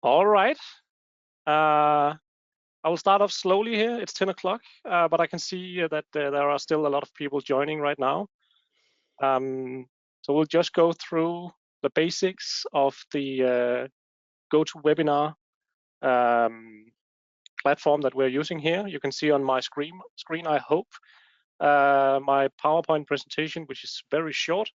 All right. I will start off slowly here. It's 10 o'clock, but I can see that there are still a lot of people joining right now. So we'll just go through the basics of the GoToWebinar platform that we're using here. You can see on my screen, I hope, my PowerPoint presentation, which is very short.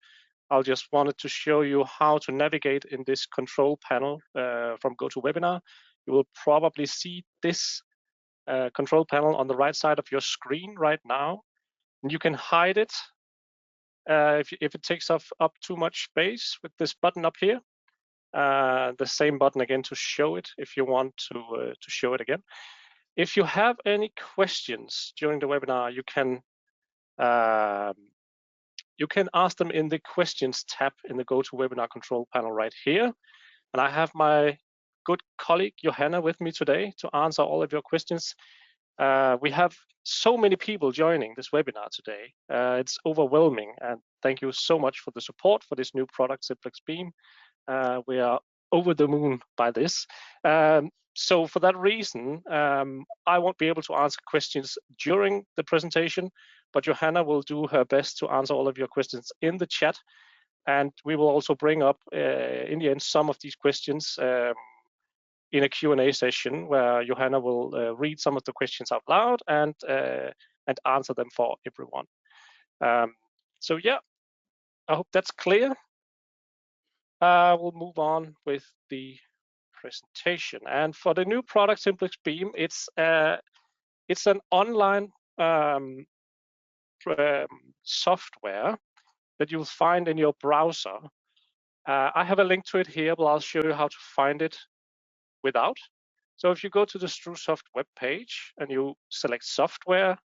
I just wanted to show you how to navigate in this control panel from GoToWebinar. You will probably see this control panel on the right side of your screen right now. And you can hide it if it takes up too much space with this button up here. The same button again to show it if you want to show it again. If you have any questions during the webinar, you can ask them in the questions tab in the GoToWebinar control panel right here. And I have my good colleague Johanna with me today to answer all of your questions. We have so many people joining this webinar today. It's overwhelming, and thank you so much for the support for this new product, Simplex Beam. We are over the moon by this. So for that reason, I won't be able to answer questions during the presentation, but Johanna will do her best to answer all of your questions in the chat. And we will also bring up, in the end, some of these questions in a Q&A session where Johanna will read some of the questions out loud and answer them for everyone. So yeah, I hope that's clear. We'll move on with the presentation. And for the new product, Simplex Beam, it's an online software that you'll find in your browser. I have a link to it here, but I'll show you how to find it without. So if you go to the StruSoft webpage and you select software,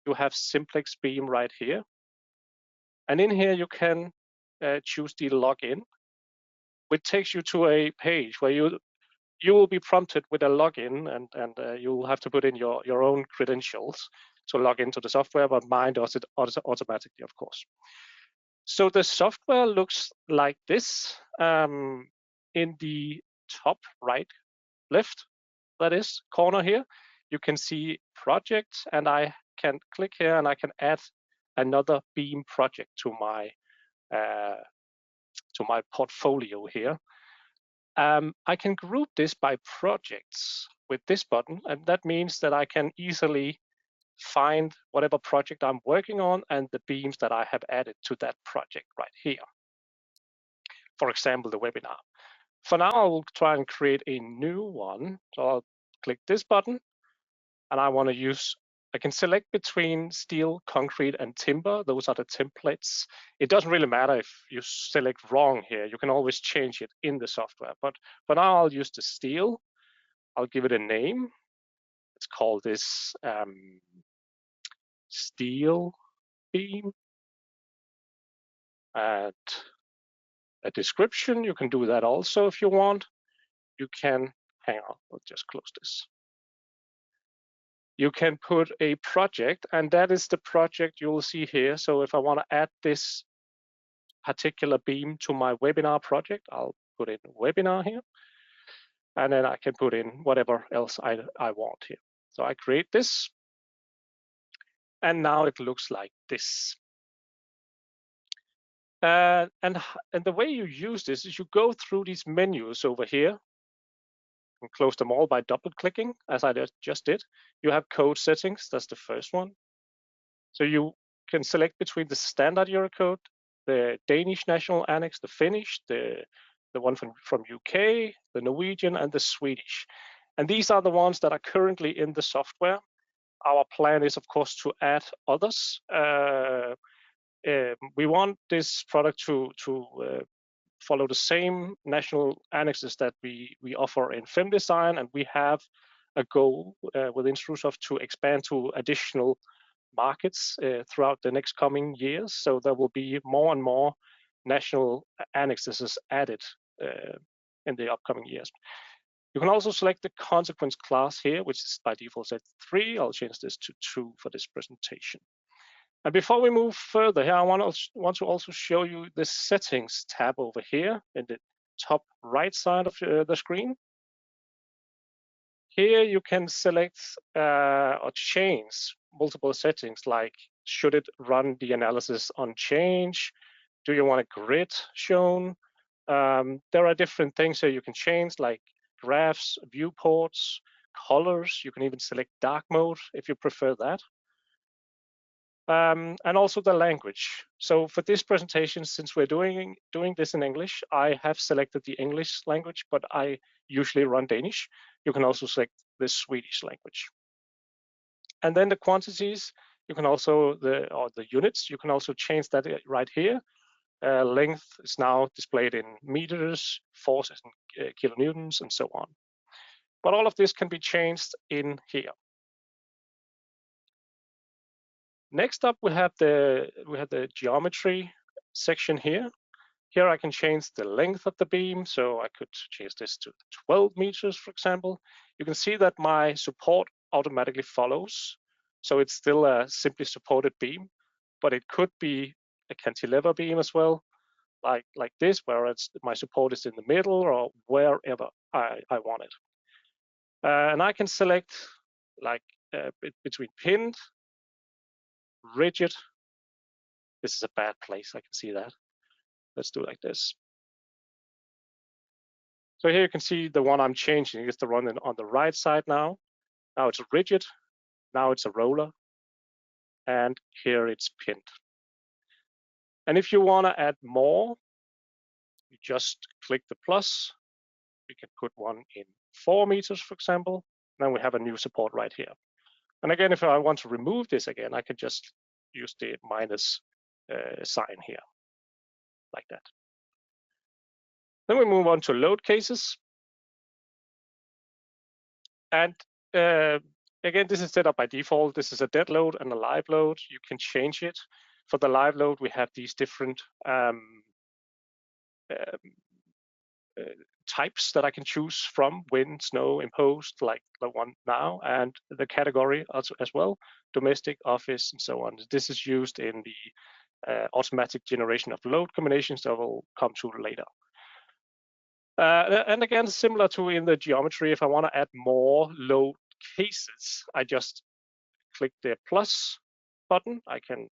you have Simplex Beam right here. And in here, you can choose the login, which takes you to a page where you will be prompted with a login, and you'll have to put in your own credentials to log into the software, but mine does it automatically, of course. So the software looks like this. In the top right, left, that is, corner here, you can see projects, and I can click here and I can add another Beam project to my portfolio here. I can group this by projects with this button, and that means that I can easily find whatever project I'm working on and the beams that I have added to that project right here. For example, the webinar. For now, I will try and create a new one. So I'll click this button, and I can select between steel, concrete, and timber. Those are the templates. It doesn't really matter if you select wrong here. You can always change it in the software. But for now, I'll use the steel. I'll give it a name. Let's call this steel beam. Add a description. You can do that also if you want. You can, hang on, I'll just close this. You can put a project, and that is the project you'll see here. So if I want to add this particular beam to my webinar project, I'll put in webinar here. And then I can put in whatever else I want here. So I create this. And now it looks like this. And the way you use this is you go through these menus over here and close them all by double clicking, as I just did. You have code settings, that's the first one. So you can select between the standard Eurocode, the Danish national annex, the Finnish, the one from UK, the Norwegian, and the Swedish. And these are the ones that are currently in the software. Our plan is, of course, to add others. We want this product to follow the same national annexes that we offer in FemDesign, and we have a goal within StruSoft to expand to additional markets throughout the next coming years. So there will be more and more national annexes added in the upcoming years. You can also select the consequence class here, which is by default set 3. I'll change this to 2 for this presentation. And before we move further here, I want to also show you the settings tab over here in the top right side of the screen. here you can select or change multiple settings, like should it run the analysis on change? Do you want a grid shown? There are different things here you can change, like graphs, viewports, colors. You can even select dark mode if you prefer that. And also the language. So for this presentation, since we're doing this in English, I have selected the English language, but I usually run Danish. You can also select the Swedish language. And then the quantities, you can also, the units, you can also change that right here. Length is now displayed in meters, force is in kilonewtons, and so on. But all of this can be changed in here. Next up, we have the geometry section here. Here I can change the length of the beam, so I could change this to 12 meters, for example. You can see that my support automatically follows, so it's still a simply supported beam, but it could be a cantilever beam as well, like this, where my support is in the middle or wherever I want it. And I can select like between pinned, rigid. This is a bad place, I can see that. Let's do it like this. So here you can see the one I'm changing is the one on the right side now. Now it's a rigid, now it's a roller, and here it's pinned. And if you want to add more, you just click the plus. We can put one in 4 meters, for example. Then we have a new support right here. And again, if I want to remove this again, I can just use the minus sign here, like that. Then we move on to load cases. And again, this is set up by default. This is a dead load and a live load. You can change it. For the live load, we have these different types that I can choose from: wind, snow, imposed, like the one now, and the category also as well: domestic, office, and so on. This is used in the automatic generation of load combinations that we'll come to later. And again, similar to in the geometry, if I want to add more load cases, I just click the plus button. I can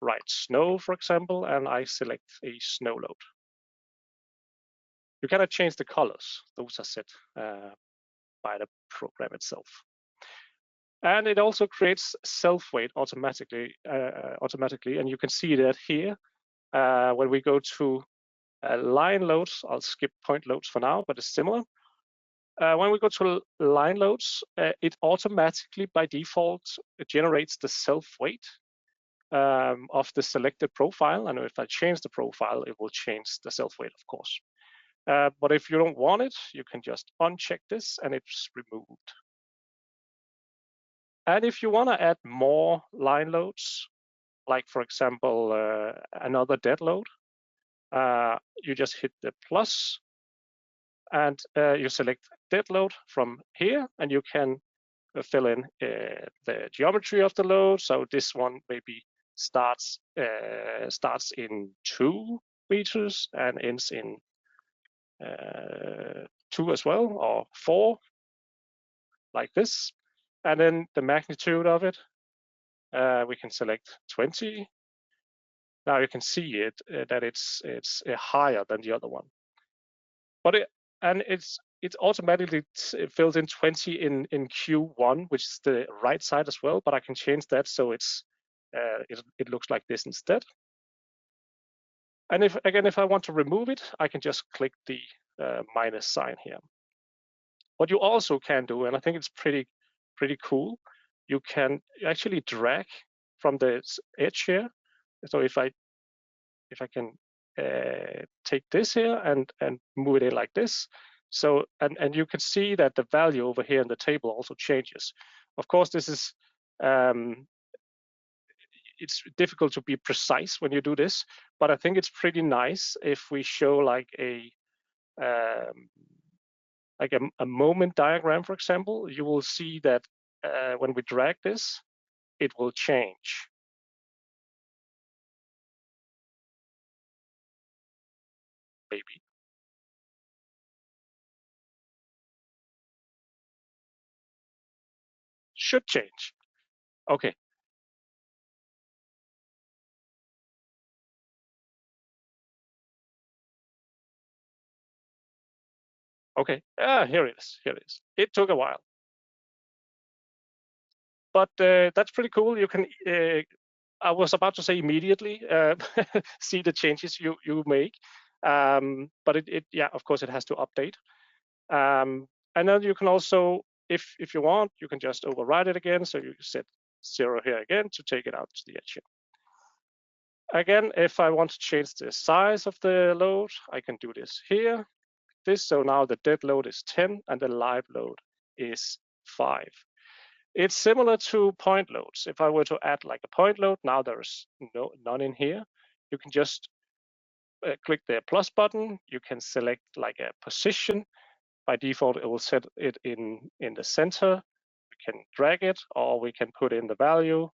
write snow, for example, and I select a snow load. You cannot change the colors. Those are set by the program itself. And it also creates self-weight automatically, and you can see that here. When we go to line loads, I'll skip point loads for now, but it's similar. When we go to line loads, it automatically, by default, generates the self-weight of the selected profile. And if I change the profile, it will change the self-weight, of course. But if you don't want it, you can just uncheck this and it's removed. And if you want to add more line loads, like for example, another dead load, you just hit the plus and you select dead load from here, and you can fill in the geometry of the load. So this one maybe starts in 2 meters and ends in 2 as well, or 4, like this. And then the magnitude of it, we can select 20. Now you can see it that it's higher than the other one, but it automatically fills in 20 in Q1, which is the right side as well. But I can change that so it looks like this instead. And if I want to remove it, I can just click the minus sign here. What you also can do, and I think it's pretty cool, you can actually drag from the edge here. So if I can take this here and move it in like this, so and you can see that the value over here in the table also changes. Of course, this is it's difficult to be precise when you do this, but I think it's pretty nice if we show like a moment diagram, for example. You will see that when we drag this, it will change. Maybe. should change. Okay. Okay, here it is, here it is. It took a while. But that's pretty cool. You can, I was about to say immediately, see the changes you make. But yeah, of course, it has to update. And then you can also, if you want, you can just override it again. So you set 0 here again to take it out to the edge here. Again, if I want to change the size of the load, I can do this here. So now the dead load is 10 and the live load is 5. It's similar to point loads. If I were to add like a point load, now there's none in here. You can just click the plus button. You can select like a position. By default, it will set it in the center. We can drag it, or we can put in the value,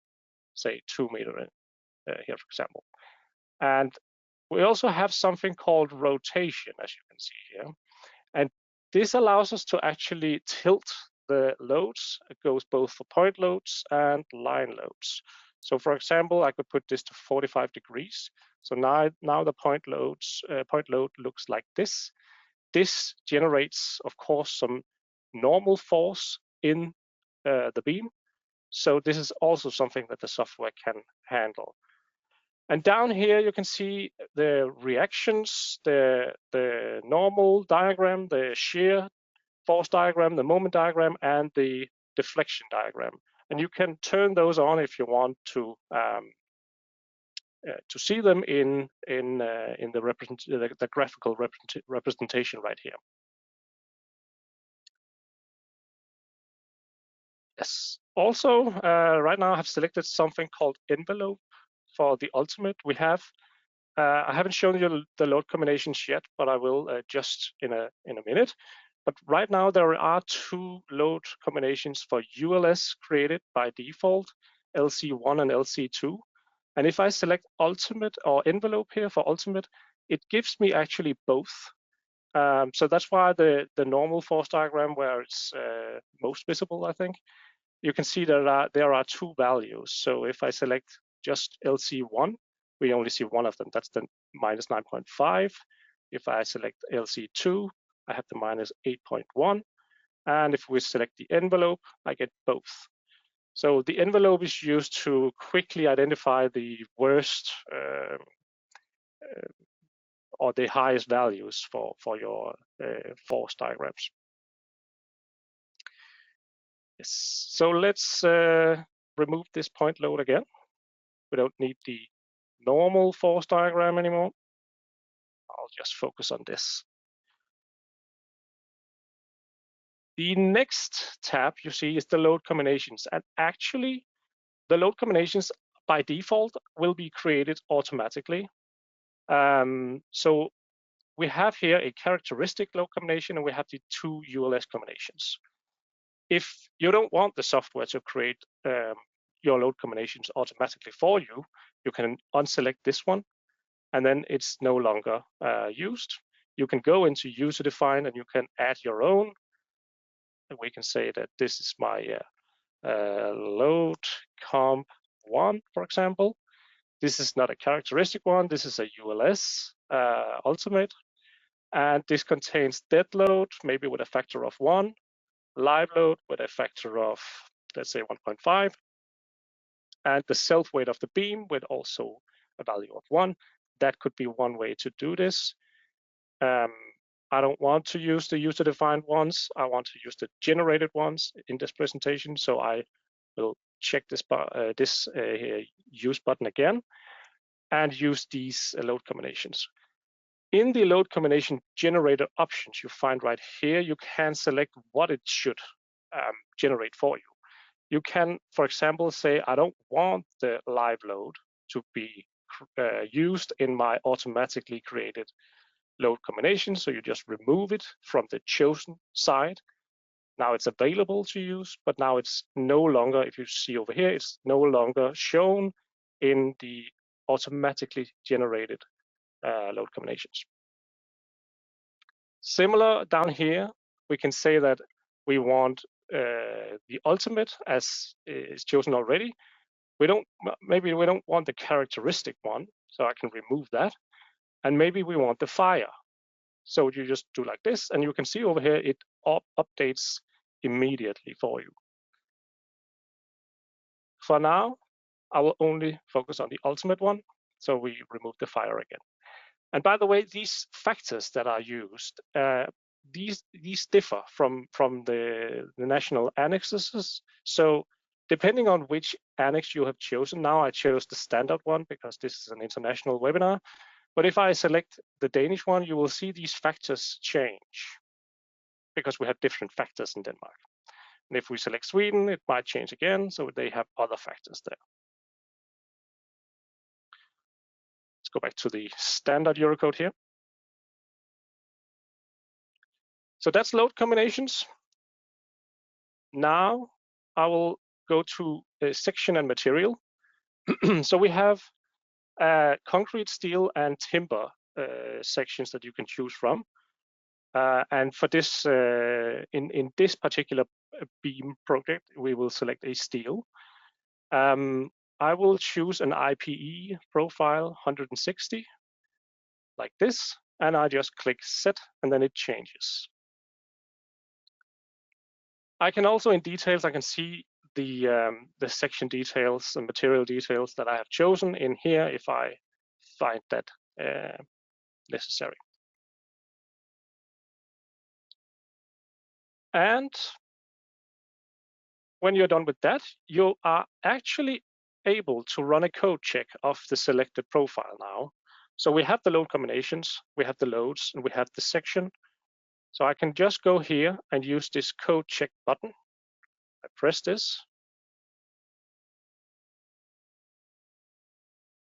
say 2 meters here, for example. And we also have something called rotation, as you can see here. And this allows us to actually tilt the loads. It goes both for point loads and line loads. So for example, I could put this to 45 degrees. So now the point load looks like this. This generates, of course, some normal force in the beam. So this is also something that the software can handle. And down here, you can see the reactions, the normal diagram, the shear force diagram, the moment diagram, and the deflection diagram. And you can turn those on if you want to see them in the graphical representation right here. Yes. Also, right now I have selected something called envelope for the ultimate. We have. I haven't shown you the load combinations yet, but I will just in a minute. But right now there are 2 load combinations for ULS created by default, LC1 and LC2. And if I select ultimate or envelope here for ultimate, it gives me actually both. So that's why the normal force diagram, where it's most visible, I think, you can see that there are 2 values. So if I select just LC1, we only see one of them. That's the minus 9.5. If I select LC2, I have the minus 8.1. And if we select the envelope, I get both. So the envelope is used to quickly identify the worst or the highest values for your force diagrams. Yes. So let's remove this point load again. We don't need the normal force diagram anymore. I'll just focus on this. The next tab you see is the load combinations. And actually, the load combinations by default will be created automatically. So we have here a characteristic load combination, and we have the 2 ULS combinations. If you don't want the software to create your load combinations automatically for you, you can unselect this one, and then it's no longer used. You can go into user define and you can add your own. And we can say that this is my load comp 1, for example. This is not a characteristic one. This is a ULS ultimate. And this contains dead load, maybe with a factor of 1, live load with a factor of, let's say, 1.5, and the self weight of the beam with also a value of 1. That could be one way to do this. I don't want to use the user-defined ones. I want to use the generated ones in this presentation. So I will check this use button again and use these load combinations. In the load combination generator options you find right here, you can select what it should generate for you. You can, for example, say, I don't want the live load to be used in my automatically created load combination. So you just remove it from the chosen side. Now it's available to use, but now it's no longer, if you see over here, it's no longer shown in the automatically generated load combinations. Similar down here, we can say that we want the ultimate as is chosen already. Maybe we don't want the characteristic one, so I can remove that. And maybe we want the fire. So you just do like this, and you can see over here it updates immediately for you. For now, I will only focus on the ultimate one. So we remove the fire again. And by the way, these factors that are used, these differ from the national annexes. So depending on which annex you have chosen, now I chose the standard one because this is an international webinar. But if I select the Danish one, you will see these factors change because we have different factors in Denmark. And if we select Sweden, it might change again. So they have other factors there. Let's go back to the standard Eurocode here. So that's load combinations. Now I will go to section and material. So we have concrete, steel, and timber sections that you can choose from. And for this, in this particular beam project, we will select a steel. I will choose an IPE profile 160, like this, and I just click set, and then it changes. I can also, in details, I can see the section details and material details that I have chosen in here if I find that necessary. And when you're done with that, you are actually able to run a code check of the selected profile now. So we have the load combinations, we have the loads, and we have the section. So I can just go here and use this code check button. I press this.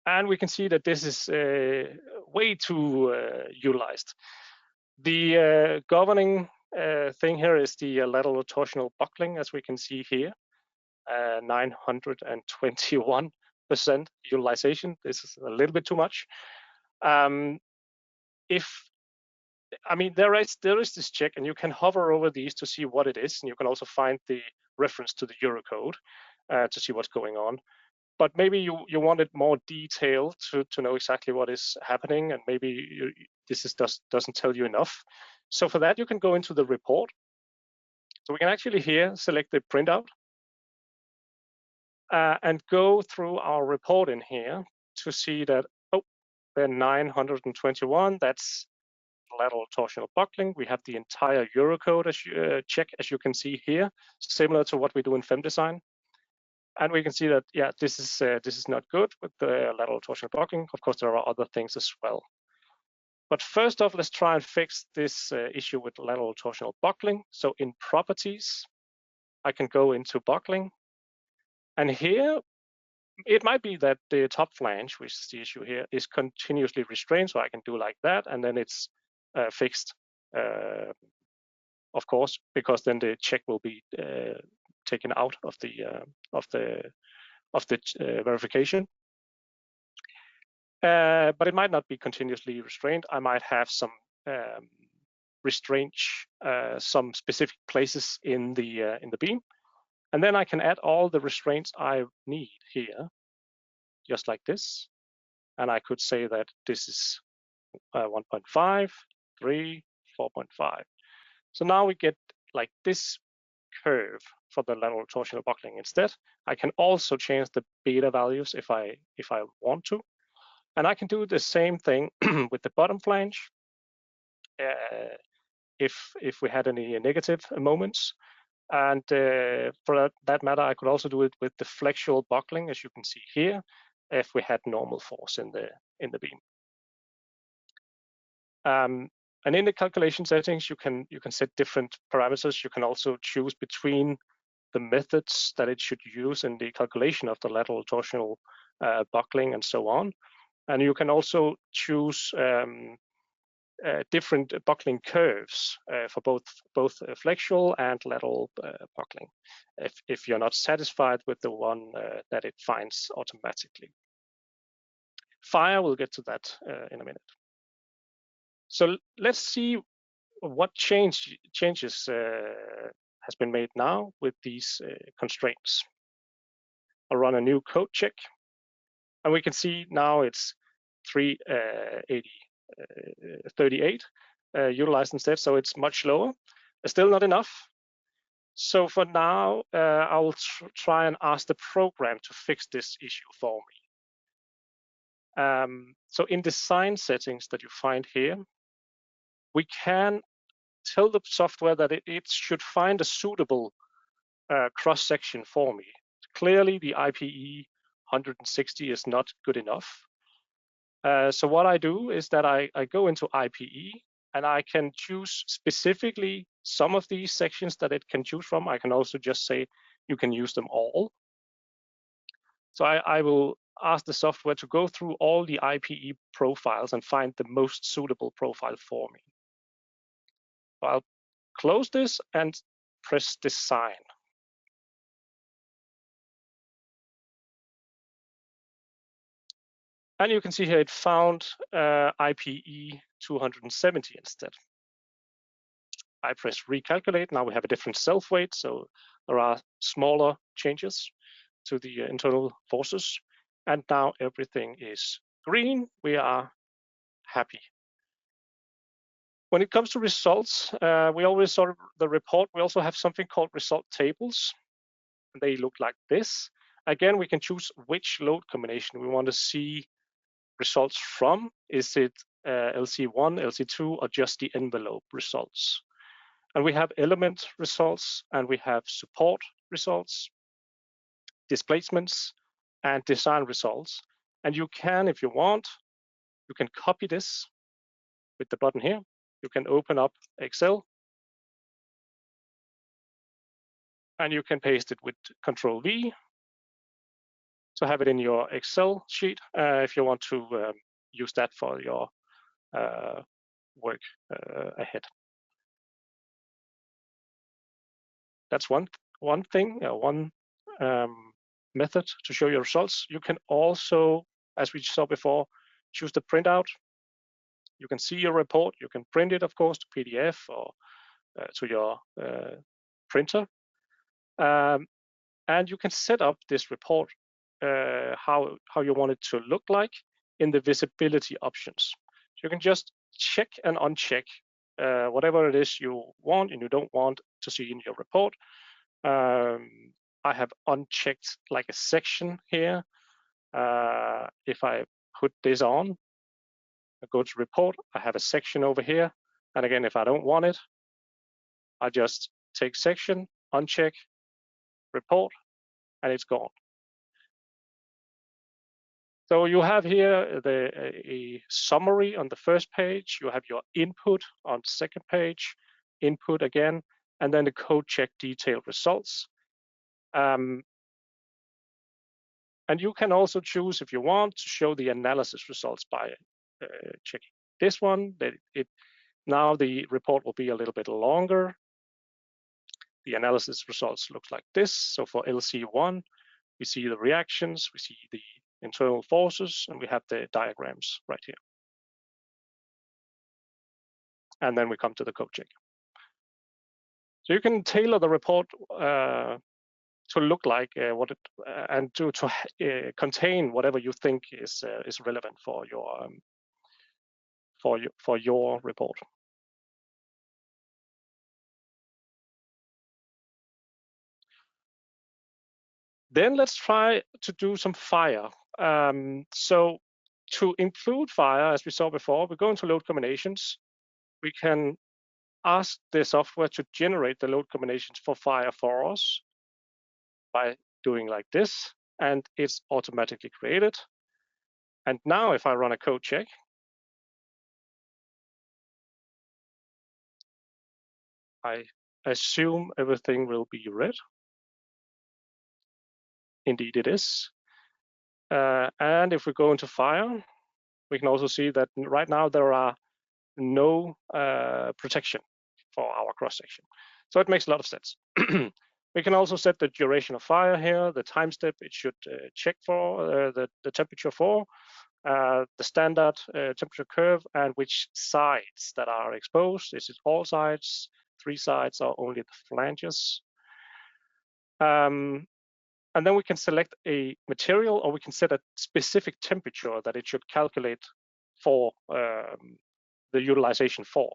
And we can see that this is way too utilized. The governing thing here is the lateral torsional buckling, as we can see here, 921% utilization. This is a little bit too much. There is this check, and you can hover over these to see what it is, and you can also find the reference to the Eurocode to see what's going on. But maybe you wanted more detail to know exactly what is happening, and maybe this doesn't tell you enough. So for that, you can go into the report. So we can actually here select the printout and go through our report in here to see that, oh, they're 921. That's lateral torsional buckling. We have the entire Eurocode check, as you can see here, similar to what we do in FemDesign. And we can see that, yeah, this is not good with the lateral torsional buckling. Of course, there are other things as well. But first off, let's try and fix this issue with lateral torsional buckling. So in properties, I can go into buckling. And here, it might be that the top flange, which is the issue here, is continuously restrained. So I can do like that, and then it's fixed, of course, because then the check will be taken out of the verification. But it might not be continuously restrained. I might have some restraint, some specific places in the beam, and then I can add all the restraints I need here, just like this. And I could say that this is 1.5, 3, 4.5. So now we get like this curve for the lateral torsional buckling instead. I can also change the beta values if I want to. And I can do the same thing with the bottom flange. If we had any negative moments. And for that matter, I could also do it with the flexural buckling, as you can see here, if we had normal force in the beam. And in the calculation settings, you can set different parameters. You can also choose between the methods that it should use in the calculation of the lateral torsional buckling and so on. And you can also choose different buckling curves for both flexural and lateral buckling, if you're not satisfied with the one that it finds automatically. Fire, we'll get to that in a minute. So let's see what changes has been made now with these constraints. I'll run a new code check, and we can see now it's 38 utilized instead, so it's much lower. Still not enough. So for now, I'll try and ask the program to fix this issue for me. So in design settings that you find here, we can tell the software that it should find a suitable cross-section for me. Clearly, the IPE 160 is not good enough. So what I do is that I go into IPE, and I can choose specifically some of these sections that it can choose from. I can also just say you can use them all. So I will ask the software to go through all the IPE profiles and find the most suitable profile for me. So I'll close this and press design. And you can see here it found IPE 270 instead. I press recalculate. Now we have a different self-weight, so there are smaller changes to the internal forces. And now everything is green. We are happy. When it comes to results, we always saw the report. We also have something called result tables. They look like this. Again, we can choose which load combination we want to see results from. Is it LC1, LC2, or just the envelope results? And we have element results, and we have support results, displacements, and design results. And you can, if you want, you can copy this with the button here. You can open up Excel, and you can paste it with Control V to have it in your Excel sheet if you want to use that for your work ahead. That's one thing, one method to show your results. You can also, as we saw before, choose the printout. You can see your report. You can print it, of course, to PDF or to your printer. And you can set up this report how you want it to look like in the visibility options. So you can just check and uncheck whatever it is you want and you don't want to see in your report. I have unchecked like a section here. If I put this on, I go to report, I have a section over here. And again, if I don't want it, I just take section, uncheck, report, and it's gone. So you have here a summary on the first page. You have your input on the second page, input again, and then the code check detailed results. And you can also choose, if you want, to show the analysis results by checking this one. Now the report will be a little bit longer. The analysis results look like this. So for LC1, we see the reactions, we see the internal forces, and we have the diagrams right here. And then we come to the code check. So you can tailor the report to look like and to contain whatever you think is relevant for your report. Then let's try to do some fire. So to include fire, as we saw before, we go into load combinations. We can ask the software to generate the load combinations for fire for us by doing like this, and it's automatically created. And now if I run a code check, I assume everything will be red. Indeed it is. And if we go into fire, we can also see that right now there are no protection for our cross-section. So it makes a lot of sense. We can also set the duration of fire here, the time step it should check for, the temperature for, the standard temperature curve, and which sides that are exposed. Is it all sides, 3 sides or only the flanges. And then we can select a material, or we can set a specific temperature that it should calculate for the utilization for.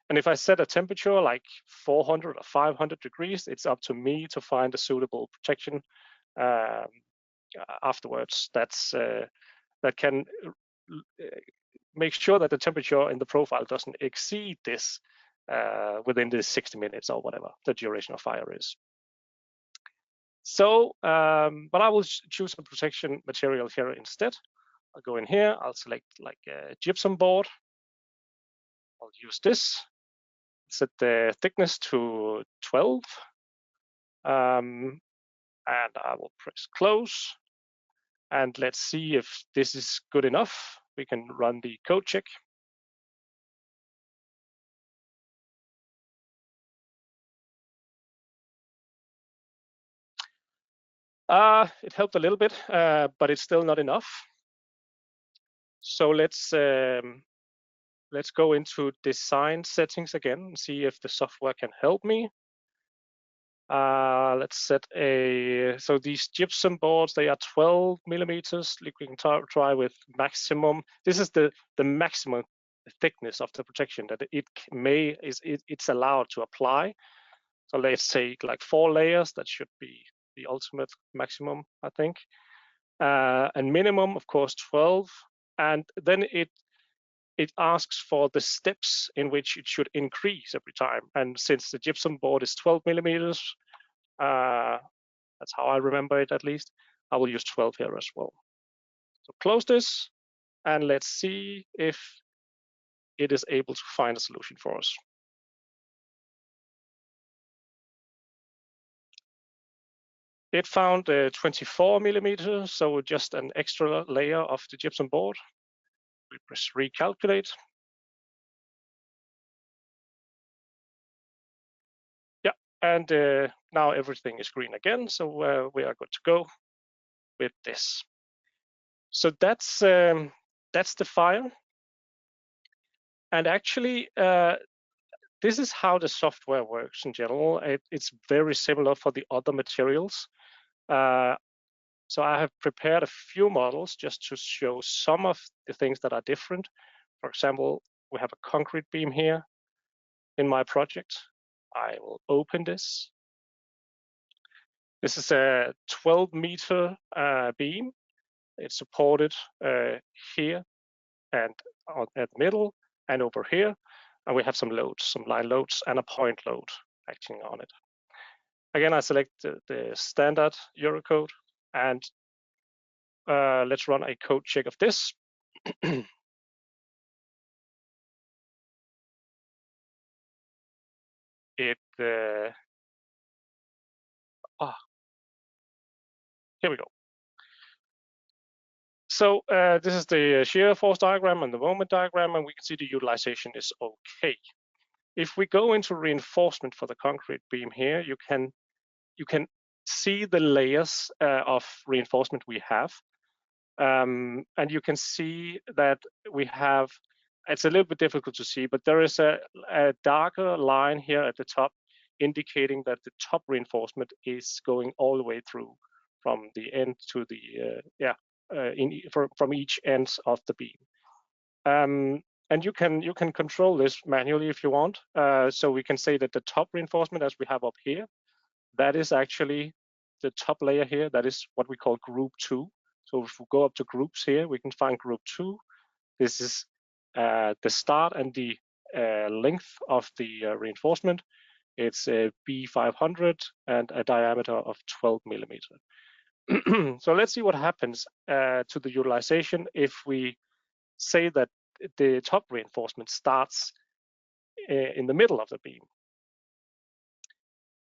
And if I set a temperature like 400 or 500 degrees, it's up to me to find a suitable protection afterwards. That can make sure that the temperature in the profile doesn't exceed this within the 60 minutes or whatever the duration of fire is. So, but I will choose a protection material here instead. I'll go in here, I'll select like a gypsum board. I'll use this, set the thickness to 12. And I will press close. And let's see if this is good enough. We can run the code check. It helped a little bit, but it's still not enough. So let's go into design settings again and see if the software can help me. Let's set so these gypsum boards, they are 12 millimeters. We can try with maximum. This is the maximum thickness of the protection that it's allowed to apply. So let's take like 4 layers. That should be the ultimate maximum, I think. And minimum, of course, 12. And then it asks for the steps in which it should increase every time. And since the gypsum board is 12 millimeters, that's how I remember it at least, I will use 12 here as well. So close this, and let's see if it is able to find a solution for us. It found 24 millimeters, so just an extra layer of the gypsum board. We press recalculate. Yeah, and now everything is green again, so we are good to go with this. So that's the fire. And actually, this is how the software works in general. It's very similar for the other materials. So I have prepared a few models just to show some of the things that are different. For example, we have a concrete beam here in my project. I will open this. This is a 12-meter beam. It's supported here and at the middle and over here. And we have some loads, some line loads and a point load acting on it. Again, I select the standard Eurocode, and let's run a code check of this. Here we go. So this is the shear force diagram and the moment diagram, and we can see the utilization is okay. If we go into reinforcement for the concrete beam here, you can see the layers of reinforcement we have. And you can see that we have, it's a little bit difficult to see, but there is a darker line here at the top indicating that the top reinforcement is going all the way through from the end to the, from each end of the beam. And you can control this manually if you want. So we can say that the top reinforcement, as we have up here, that is actually the top layer here. That is what we call group 2. So if we go up to groups here, we can find group 2. This is the start and the length of the reinforcement. It's a B500 and a diameter of 12 millimeter. So let's see what happens to the utilization if we say that the top reinforcement starts in the middle of the beam.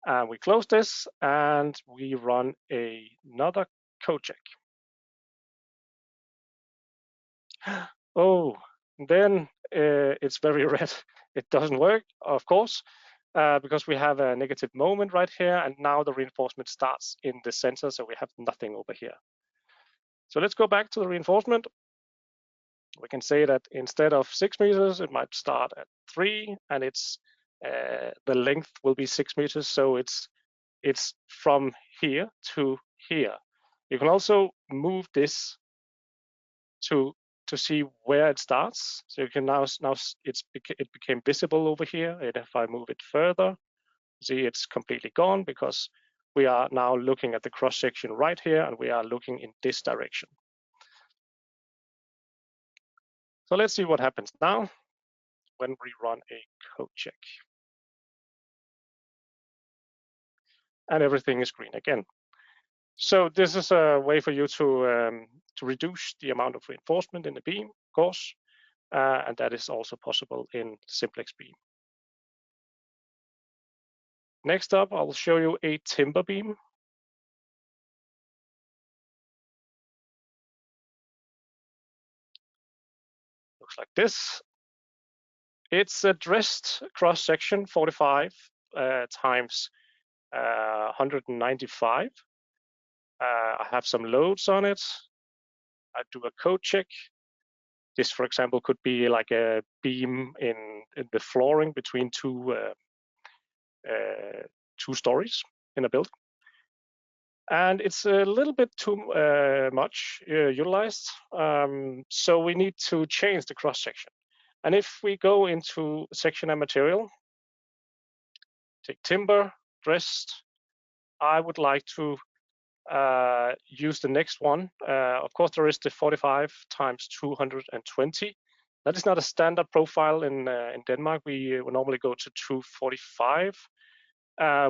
And we close this and we run another code check. Oh, then it's very red. It doesn't work, of course, because we have a negative moment right here, and now the reinforcement starts in the center, so we have nothing over here. So let's go back to the reinforcement. We can say that instead of 6 meters, it might start at 3, and it's the length will be 6 meters, so it's from here to here. You can also move this to see where it starts. So you can now it became visible over here. And if I move it further, see it's completely gone because we are now looking at the cross section right here, and we are looking in this direction. So let's see what happens now when we run a code check. And everything is green again. So this is a way for you to reduce the amount of reinforcement in the beam, of course, and that is also possible in Simplex Beam. Next up, I'll show you a timber beam. Looks like this. It's a dressed cross section, 45 times 195. I have some loads on it. I do a code check. This, for example, could be like a beam in the flooring between two stories in a building. And it's a little bit too much utilized. So we need to change the cross section. And if we go into section and material, take timber, dressed, I would like to use the next one. Of course, there is the 45 times 220. That is not a standard profile in Denmark. We would normally go to 245.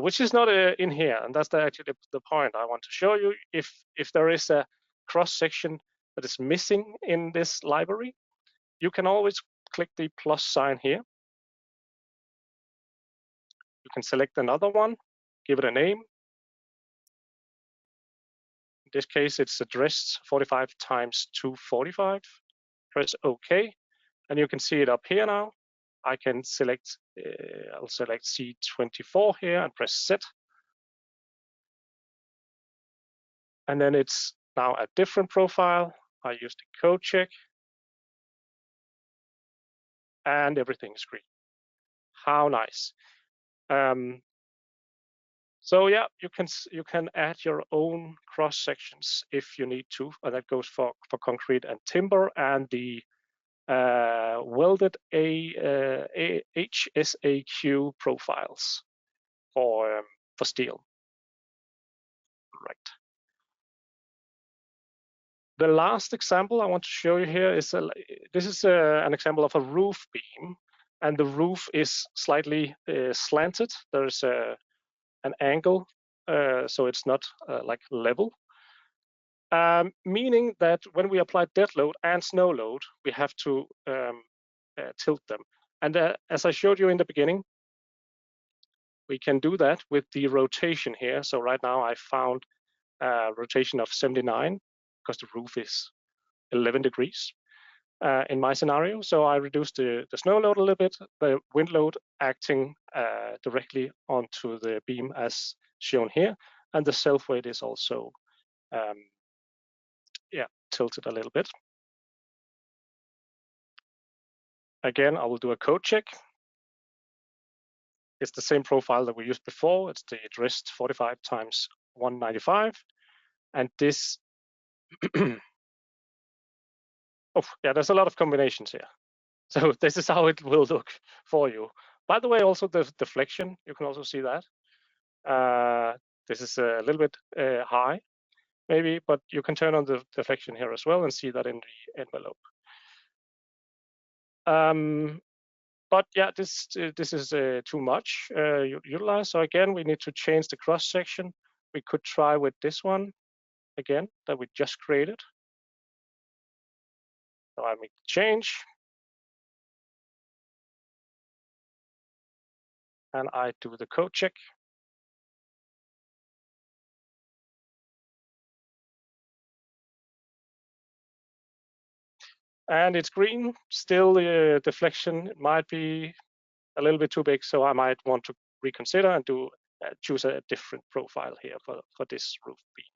Which is not in here, and that's actually the point I want to show you. If there is a cross section that is missing in this library, you can always click the plus sign here. You can select another one, give it a name. In this case, it's addressed 45 times 245. Press OK, and you can see it up here now. I can select, I'll select C24 here and press set. And then it's now a different profile. I use the code check, and everything is green. How nice! So yeah, you can add your own cross sections if you need to, and that goes for concrete and timber, and the welded HSAQ profiles for steel. Right. The last example I want to show you here is an example of a roof beam, and the roof is slightly slanted. There is an angle, so it's not like level. Meaning that when we apply dead load and snow load, we have to tilt them. And as I showed you in the beginning, we can do that with the rotation here. So right now I found a rotation of 79 because the roof is 11 degrees in my scenario. So I reduced the snow load a little bit, the wind load acting directly onto the beam as shown here. And the self weight is also tilted a little bit. Again, I will do a code check. It's the same profile that we used before. It's the addressed 45 times 195. And this, oh yeah, there's a lot of combinations here. So this is how it will look for you. By the way, also the deflection, you can also see that. This is a little bit high, maybe, but you can turn on the deflection here as well and see that in the envelope. But yeah, this is too much utilized. So again, we need to change the cross section. We could try with this one again that we just created. So I make the change. And I do the code check. And it's green. Still, the deflection might be a little bit too big, so I might want to reconsider and choose a different profile here for this roof beam.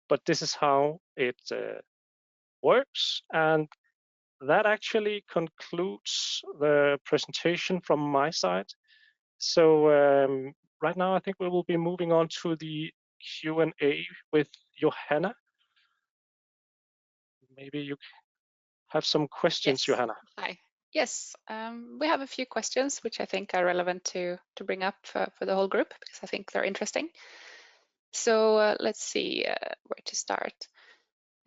But this is how it works, and that actually concludes the presentation from my side. So right now, I think we will be moving on to the Q&A with Johanna. Maybe you have some questions, Yes. Johanna. Hi. Yes, we have a few questions which I think are relevant to bring up for the whole group because I think they're interesting. So let's see where to start.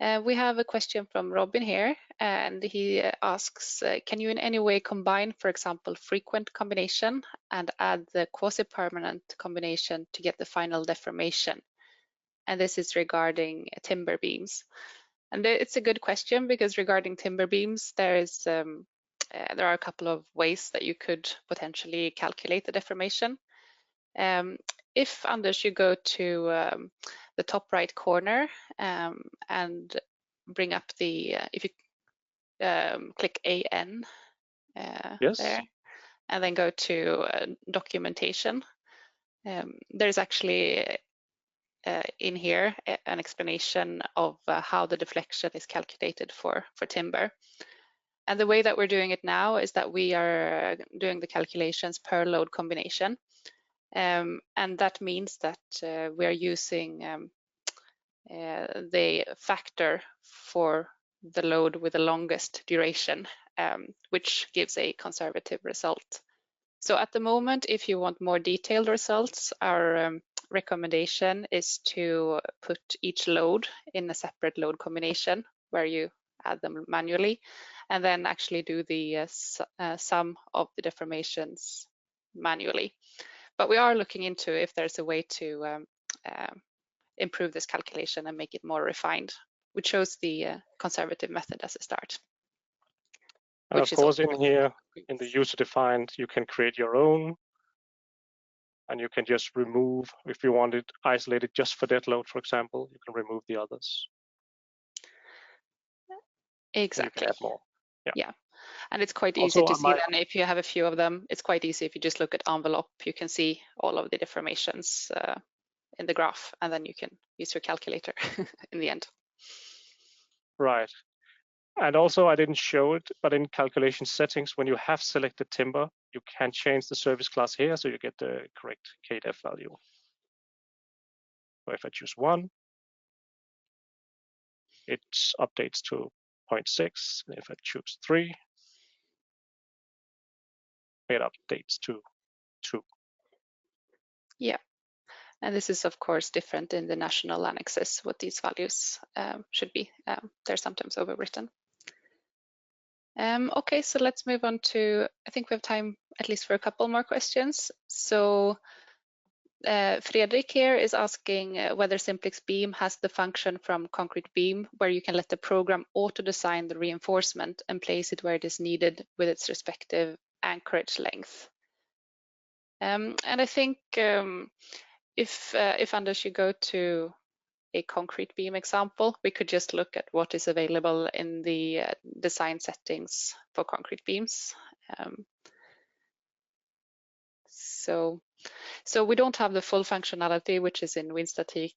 We have a question from Robin here, and he asks, can you in any way combine, for example, frequent combination and add the quasi-permanent combination to get the final deformation? And this is regarding timber beams. And it's a good question because regarding timber beams, there are a couple of ways that you could potentially calculate the deformation. If, Anders, you go to the top right corner and bring up the, if you click AN Yes. there, and then go to documentation, there's actually in here an explanation of how the deflection is calculated for timber. And the way that we're doing it now is that we are doing the calculations per load combination. And that means that we are using the factor for the load with the longest duration, which gives a conservative result. So at the moment, if you want more detailed results, our recommendation is to put each load in a separate load combination where you add them manually, and then actually do the sum of the deformations manually. But we are looking into if there's a way to improve this calculation and make it more refined. We chose the conservative method as a start. And of course, in here, in the user defined, you can create your own, and you can just remove, if you want it isolated just for that load, for example, you can remove the others. Exactly. You can add more. Yeah. And it's quite easy to see then if you have a few of them. It's quite easy if you just look at envelope, you can see all of the deformations in the graph, and then you can use your calculator in the end. Right. And also, I didn't show it, but in calculation settings, when you have selected timber, you can change the service class here so you get the correct KDEF value. So if I choose 1, it updates to 0.6. And if I choose 3, it updates to 2. Yeah. And this is, of course, different in the national annexes, what these values should be. They're sometimes overwritten. Okay, so let's move on to, I think we have time at least for a couple more questions. So Fredrik here is asking whether Simplex Beam has the function from Concrete Beam where you can let the program auto-design the reinforcement and place it where it is needed with its respective anchorage length. And I think if Anders, you go to a concrete beam example, we could just look at what is available in the design settings for concrete beams. So we don't have the full functionality, which is in WinStatic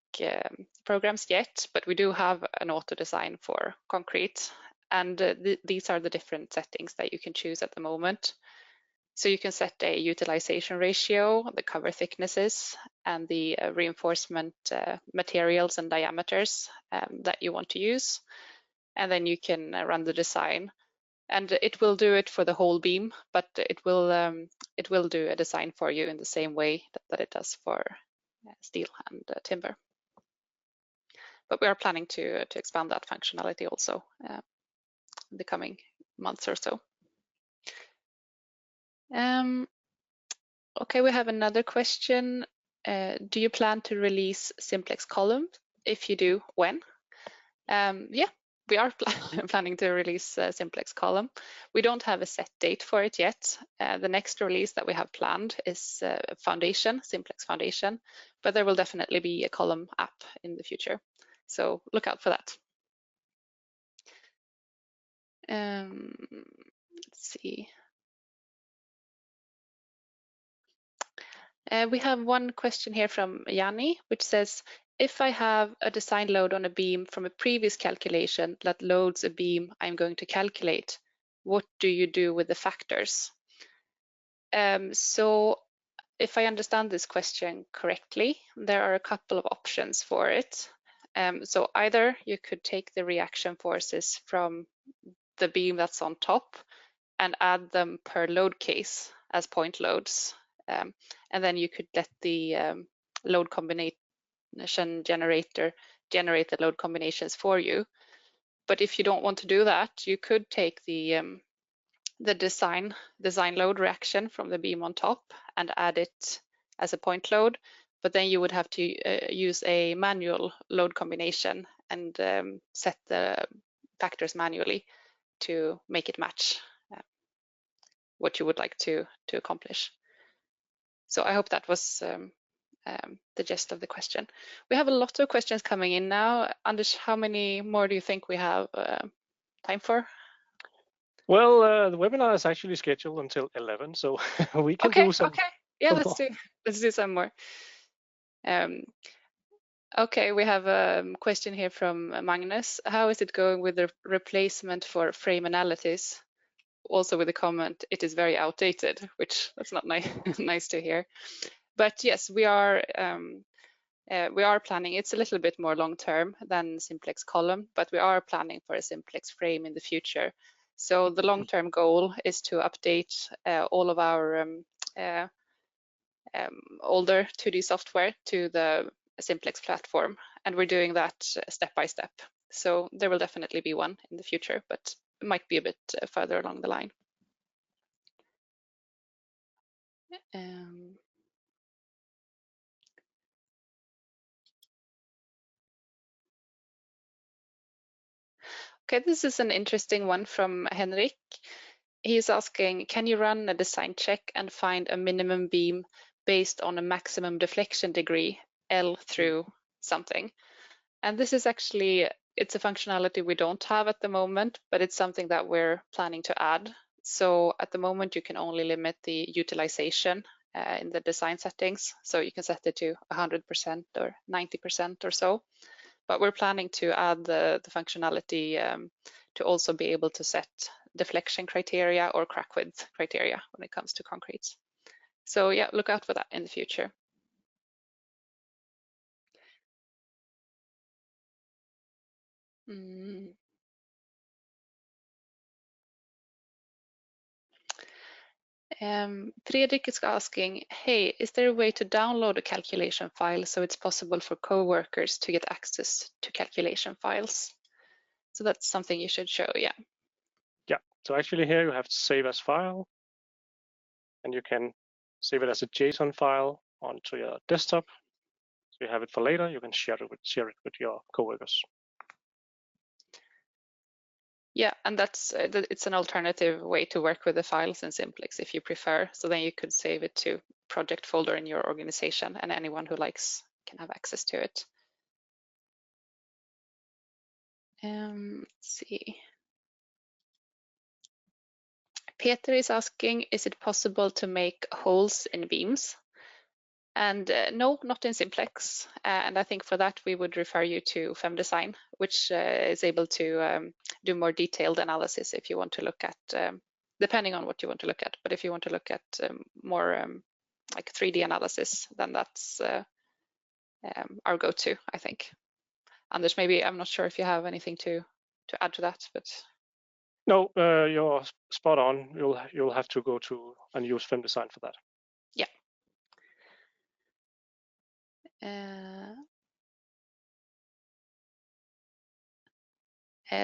programs yet, but we do have an auto design for concrete. And these are the different settings that you can choose at the moment. So you can set a utilization ratio, the cover thicknesses, and the reinforcement materials and diameters that you want to use. And then you can run the design. And it will do it for the whole beam, but it will do a design for you in the same way that it does for steel and timber. But we are planning to expand that functionality also in the coming months or so. Okay, we have another question. Do you plan to release Simplex column? If you do, when? Yeah, we are planning to release Simplex column. We don't have a set date for it yet. The next release that we have planned is Foundation, Simplex Foundation, but there will definitely be a column app in the future. So look out for that. Let's see. We have one question here from Yanni, which says, if I have a design load on a beam from a previous calculation that loads a beam I'm going to calculate, what do you do with the factors? So if I understand this question correctly, there are a couple of options for it. So either you could take the reaction forces from the beam that's on top and add them per load case as point loads. And then you could let the load combination generator generate the load combinations for you. But if you don't want to do that, you could take the design load reaction from the beam on top and add it as a point load, but then you would have to use a manual load combination and set the factors manually to make it match what you would like to accomplish. So I hope that was the gist of the question. We have a lot of questions coming in now. Anders, how many more do you think we have time for? Well, the webinar is actually scheduled until 11, so we can do some. Okay. Yeah, let's do some more. Okay, we have a question here from Magnus. How is it going with the replacement for frame analysis? Also with a comment, it is very outdated, which that's not nice to hear. But yes, we are planning. It's a little bit more long term than simplex column, but we are planning for a simplex frame in the future. So the long term goal is to update all of our older 2D software to the simplex platform, and we're doing that step by step. So there will definitely be one in the future, but it might be a bit further along the line. Okay, this is an interesting one from Henrik. He's asking, can you run a design check and find a minimum beam based on a maximum deflection degree, L through something? And this is actually, it's a functionality we don't have at the moment, but it's something that we're planning to add. So at the moment, you can only limit the utilization in the design settings. So you can set it to 100% or 90% or so. But we're planning to add the functionality to also be able to set deflection criteria or crack width criteria when it comes to concretes. So yeah, look out for that in the future. Fredrik is asking, hey, is there a way to download a calculation file so it's possible for co-workers to get access to calculation files? So that's something you should show, yeah. Yeah, so actually here you have to save as file, and you can save it as a JSON file onto your desktop. So you have it for later, you can share it with your coworkers. Yeah, and that's it's an alternative way to work with the files in Simplex if you prefer. So then you could save it to project folder in your organization, and anyone who likes can have access to it. Let's see. Peter is asking, is it possible to make holes in beams? And no, not in Simplex. And I think for that, we would refer you to FemDesign, which is able to do more detailed analysis if you want to look at, depending on what you want to look at. But if you want to look at more like 3D analysis, then that's our go-to, I think. Anders, maybe I'm not sure if you have anything to add to that, but. No, you're spot on. You'll have to go to and use FemDesign for that. Yeah.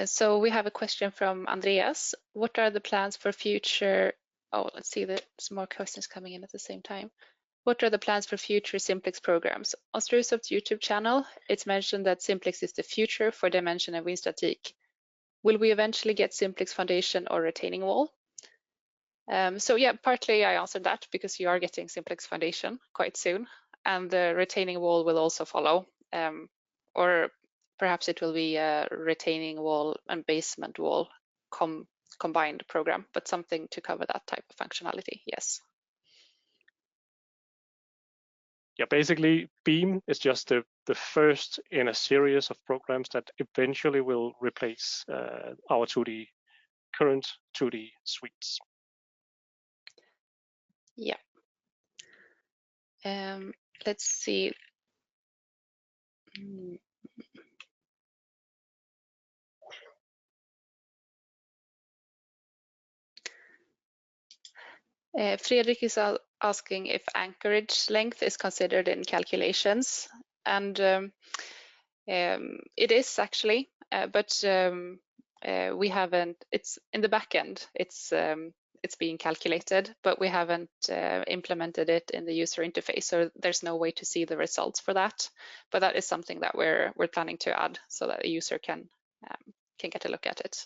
So we have a question from Andreas. What are the plans for future? Oh, let's see, there's more questions coming in at the same time. What are the plans for future Simplex programs? On StruSoft's YouTube channel, it's mentioned that Simplex is the future for dimension and WinStatic. Will we eventually get Simplex Foundation or retaining wall? So yeah, partly I answered that because you are getting Simplex Foundation quite soon, and the retaining wall will also follow, or perhaps it will be a retaining wall and basement wall combined program, but something to cover that type of functionality, yes. Yeah, basically Beam is just the first in a series of programs that eventually will replace our current 2D suites. Yeah. Let's see. Fredrik is asking if anchorage length is considered in calculations, and it is actually, but we haven't. It's in the back end. It's being calculated, but we haven't implemented it in the user interface, so there's no way to see the results for that. But that is something that we're planning to add so that the user can get a look at it.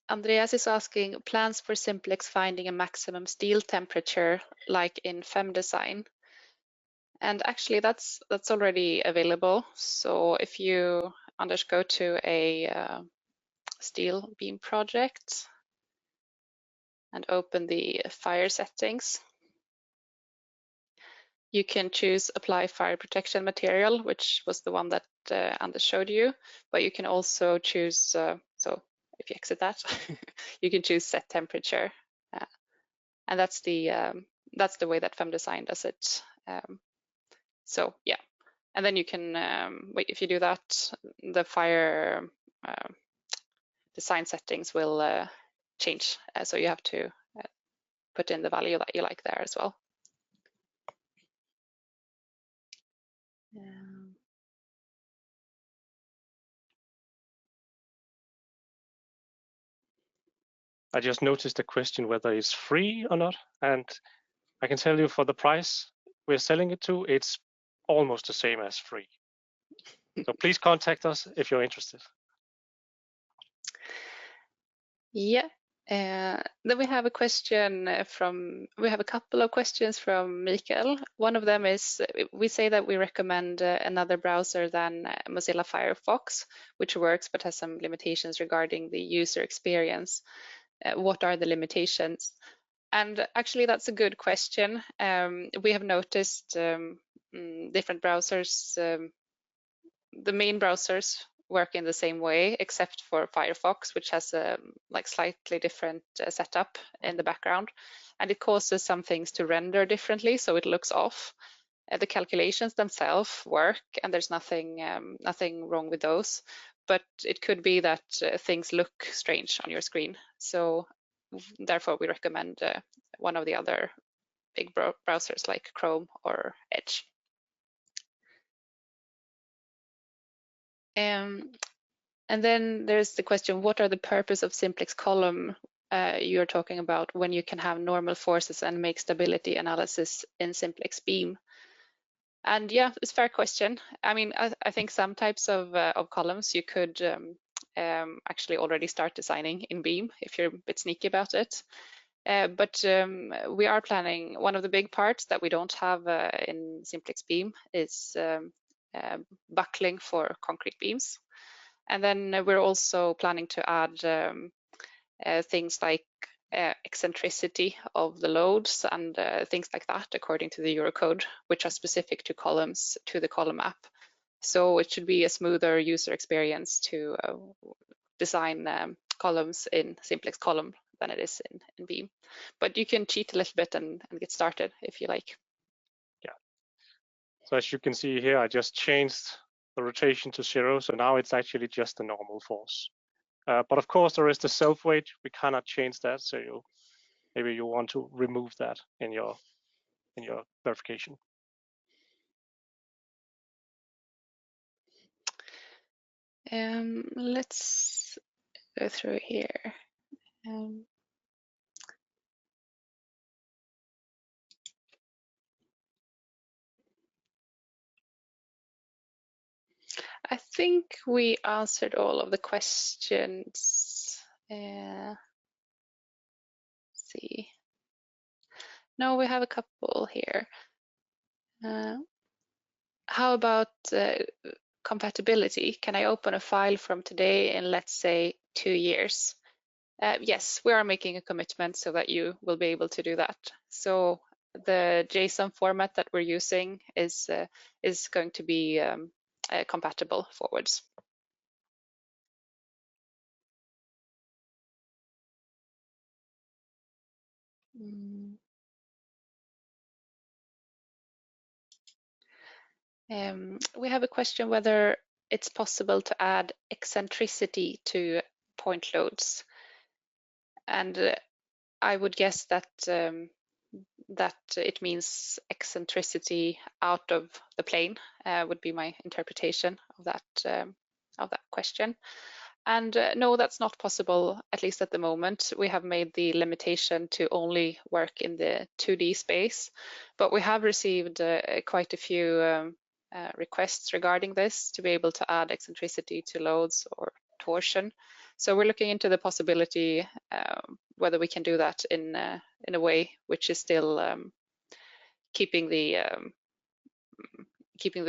Andreas is asking plans for Simplex finding a maximum steel temperature like in FemDesign. And actually that's already available. So if you, Anders, go to a steel beam project and open the fire settings, you can choose apply fire protection material, which was the one that Anders showed you, but you can also choose, so if you exit that, you can choose set temperature. And that's the way that FemDesign does it. So yeah, and then you can, if you do that, the fire design settings will change. So you have to put in the value that you like there as well. I just noticed a question whether it's free or not, and I can tell you for the price we're selling it to, it's almost the same as free. So please contact us if you're interested. Yeah. Then we have a question we have a couple of questions from Mikael. One of them is, we say that we recommend another browser than Mozilla Firefox, which works but has some limitations regarding the user experience. What are the limitations? And actually, that's a good question. We have noticed different browsers, the main browsers work in the same way, except for Firefox, which has a slightly different setup in the background, and it causes some things to render differently, so it looks off. The calculations themselves work, and there's nothing wrong with those, but it could be that things look strange on your screen. So therefore, we recommend one of the other big browsers like Chrome or Edge. And then there's the question, what are the purpose of simplex column you're talking about when you can have normal forces and make stability analysis in Simplex Beam? And yeah, it's a fair question. I mean, I think some types of columns you could actually already start designing in Beam if you're a bit sneaky about it. But we are planning, one of the big parts that we don't have in Simplex Beam is buckling for concrete beams. And then we're also planning to add things like eccentricity of the loads and things like that according to the Eurocode, which are specific to columns, to the column app. So it should be a smoother user experience to design columns in Simplex Column than it is in Beam. But you can cheat a little bit and get started if you like. Yeah. So as you can see here, I just changed the rotation to 0, so now it's actually just a normal force. But of course, there is the self weight. We cannot change that, so maybe you want to remove that in your verification. Let's go through here. I think we answered all of the questions. Let's see. No, we have a couple here. How about compatibility? Can I open a file from today in, let's say, 2 years? Yes, we are making a commitment so that you will be able to do that. So the JSON format that we're using is going to be compatible forwards. We have a question whether it's possible to add eccentricity to point loads, and I would guess that that it means eccentricity out of the plane would be my interpretation of that question. And no, that's not possible, at least at the moment. We have made the limitation to only work in the 2D space, but we have received quite a few requests regarding this to be able to add eccentricity to loads or torsion. So we're looking into the possibility whether we can do that in a way which is still keeping the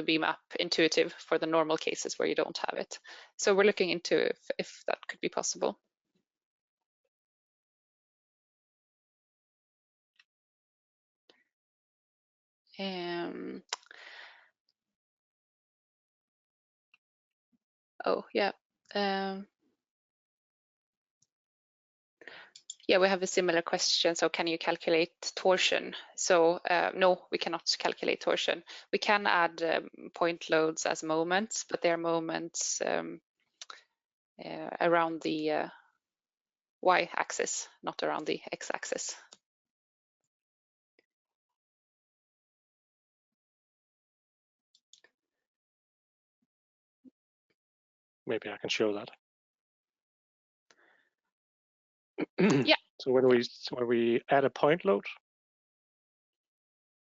beam up intuitive for the normal cases where you don't have it. So we're looking into if that could be possible. Oh yeah. Yeah, we have a similar question. So can you calculate torsion? So no, we cannot calculate torsion. We can add point loads as moments, but they're moments around the y-axis, not around the x-axis. Maybe I can show that. Yeah. So when we add a point load,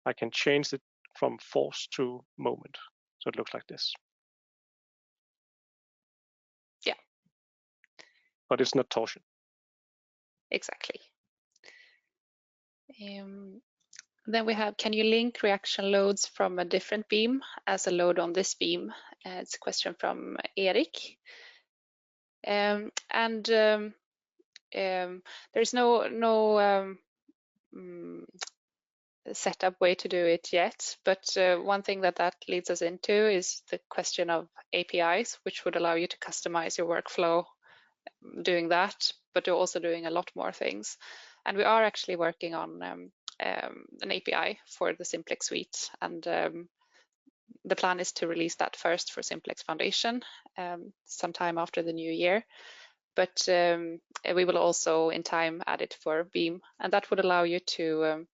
I can change it from force to moment. So it looks like this. Yeah. But it's not torsion. Exactly. Then we have, can you link reaction loads from a different beam as a load on this beam? It's a question from Erik. There's no setup way to do it yet, but one thing that leads us into is the question of APIs, which would allow you to customize your workflow doing that, but you're also doing a lot more things. And we are actually working on an API for the Simplex suite, and the plan is to release that first for Simplex Foundation sometime after the new year. But we will also in time add it for Beam, and that would allow you to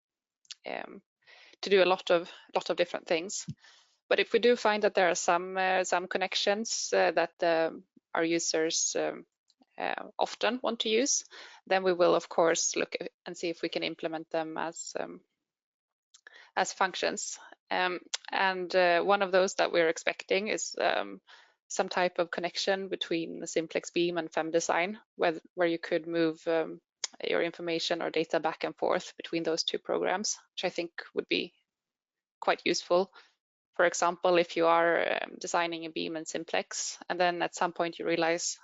do a lot of different things. But if we do find that there are some connections that our users often want to use, then we will of course look and see if we can implement them as functions. And one of those that we're expecting is some type of connection between the Simplex Beam and FemDesign, where you could move your information or data back and forth between those two programs, which I think would be quite useful. For example, if you are designing a beam in Simplex and then at some point you realize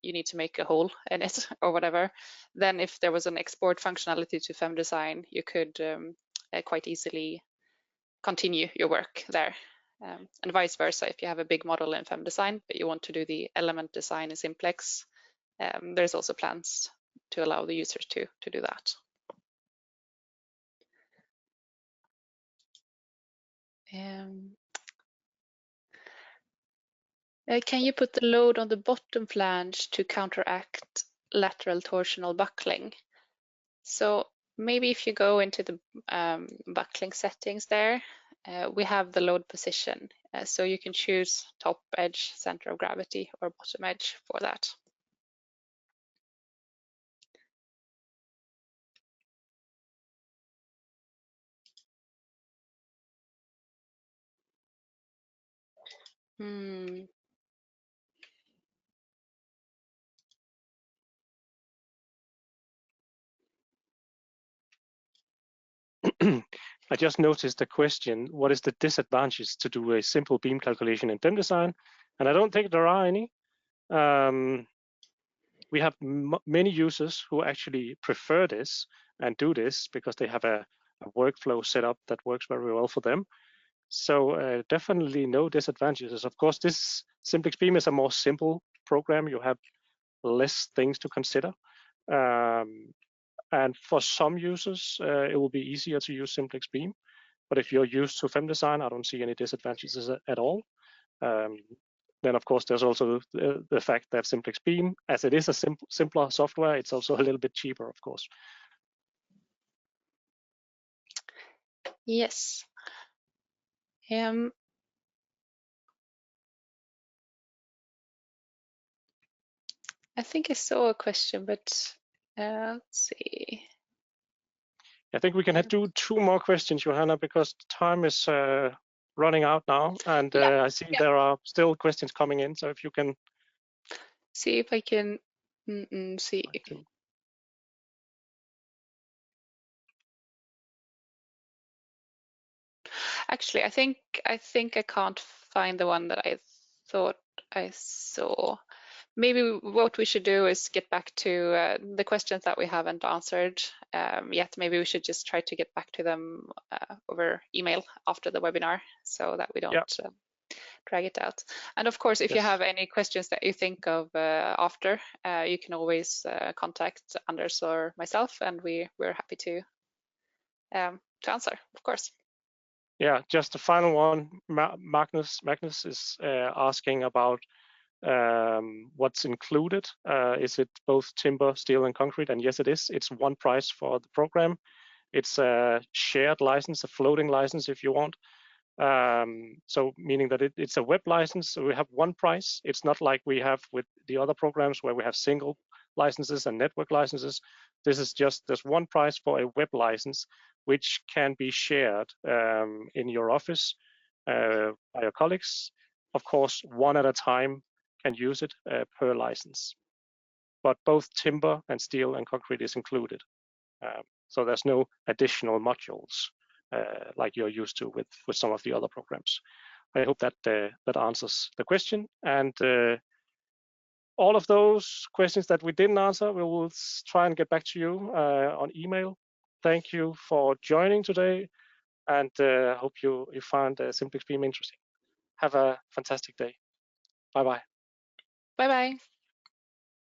you need to make a hole in it or whatever, then if there was an export functionality to FemDesign, you could quite easily continue your work there. And vice versa, if you have a big model in FemDesign but you want to do the element design in Simplex, there's also plans to allow the users to do that. Can you put the load on the bottom flange to counteract lateral torsional buckling? So maybe if you go into the buckling settings there, we have the load position. So you can choose top edge, center of gravity, or bottom edge for that. I just noticed the question, what is the disadvantage to do a simple beam calculation in FemDesign? And I don't think there are any. We have many users who actually prefer this and do this because they have a workflow set up that works very well for them. So definitely no disadvantages. Of course, this Simplex Beam is a more simple program. You have less things to consider. And for some users, it will be easier to use Simplex Beam. But if you're used to FemDesign, I don't see any disadvantages at all. Then, of course, there's also the fact that Simplex Beam, as it is a simpler software, it's also a little bit cheaper, of course. Yes. I think I saw a question, but let's see. I think we can do 2 more questions, Johanna, because time is running out now, and I see there are still questions coming in. So if you can see if I can see. Actually, I think I can't find the one that I thought I saw. Maybe what we should do is get back to the questions that we haven't answered yet. Maybe we should just try to get back to them over email after the webinar, so that we don't drag it out. And of course, if you have any questions that you think of after, you can always contact Anders or myself, and we're happy to answer, of course. Yeah, just the final one. Magnus is asking about what's included. Is it both timber, steel, and concrete? And yes, it is. It's one price for the program. It's a shared license, a floating license, if you want. So meaning that it's a web license. So we have one price. It's not like we have with the other programs where we have single licenses and network licenses. This is just there's one price for a web license, which can be shared in your office by your colleagues. Of course, one at a time can use it per license. But both timber and steel and concrete is included. So there's no additional modules like you're used to with some of the other programs. I hope that that answers the question. And all of those questions that we didn't answer, we will try and get back to you on email. Thank you for joining today, and hope you found Simplex Beam interesting. Have a fantastic day. Bye-bye. Bye-bye.